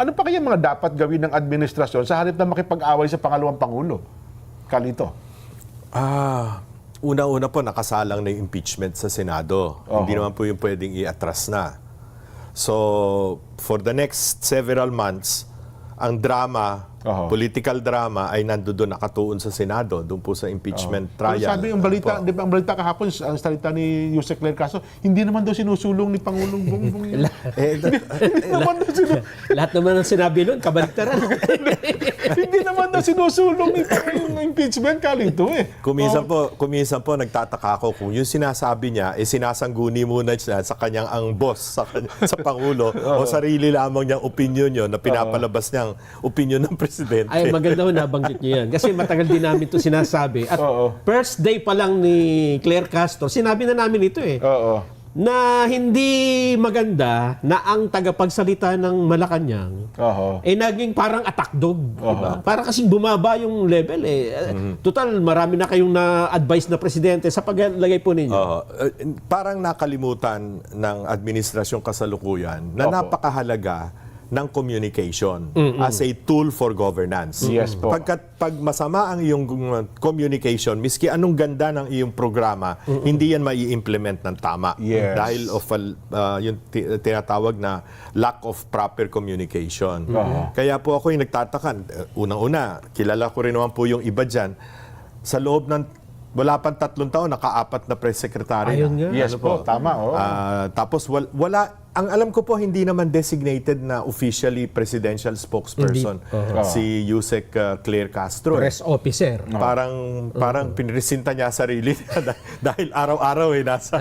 Ano pa kaya mga dapat gawin ng administrasyon sa halip na makipag-away sa pangalawang Pangulo? Kalito. Una-una po, nakasalang na yung impeachment sa Senado. Hindi naman po yung pwedeng i-atras na. So, for the next several months, ang drama, political drama, ay nandoon nakatuon sa Senado, doon po sa impeachment trial. Pero sabi yung balita, di ba, ang balita kahapon, ang salita ni Yusek Claire Castro, hindi naman daw sinusulong ni Pangulong Bongbong yun. Hindi naman daw sinusulong. Lahat naman ang sinabi nun, kabaliktaran. Hindi naman daw sinusulong ni Pangulong impeachment, Kalito eh. Kuminsan po, nagtataka ako kung yung sinasabi niya, sinasangguni muna siya sa kanyang ang boss, sa Pangulo, o sarili lamang niyang opinion yun, na pinapalabas niyang opinion ng presidente. Ay, maganda ho nabanggit niyo yan. Kasi matagal din namin ito sinasabi. At first day pa lang ni Claire Castro, sinabi na namin ito eh. Na hindi maganda na ang tagapagsalita ng Malacanang naging parang attack dog. Diba? Parang kasing bumaba yung level eh. Total, marami na kayong na-advise na presidente sa paglagay po ninyo. Parang nakalimutan ng administrasyong kasalukuyan na napakahalaga ng communication as a tool for governance. Yes po. Pag masama ang iyong communication, miski anong ganda ng iyong programa, hindi yan mai-implement ng tama. Yes. Dahil of yung tinatawag na lack of proper communication. Kaya po ako yung nagtatakan. Unang-una, kilala ko rin naman po yung iba dyan. Sa loob ng wala pang 3 taon, naka-4 na press secretary. Ayun nga. Yes po, tama. Tapos ang alam ko po, hindi naman designated na officially presidential spokesperson si Yusek Claire Castro. Press officer. Parang pinresinta niya sarili niya dahil araw-araw nasa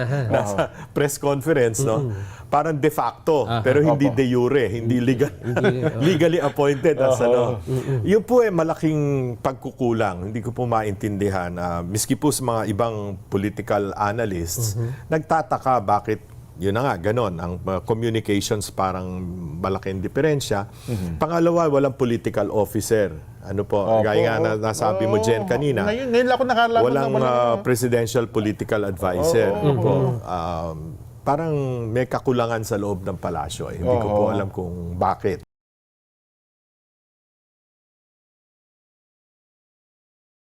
press conference, no? Parang de facto, pero hindi de jure, hindi legally appointed as Yun po malaking pagkukulang. Hindi ko po maintindihan. Miski po sa mga ibang political analysts, nagtataka bakit yun na nga, ganon. Ang communications parang malaking diferensya. Pangalawa, walang political officer. Ano po, gaya nga nasabi mo, Jen, kanina. Ngayon lang ako nakalaman walang presidential political advisor. Parang may kakulangan sa loob ng palasyo. Hindi ko po alam kung bakit.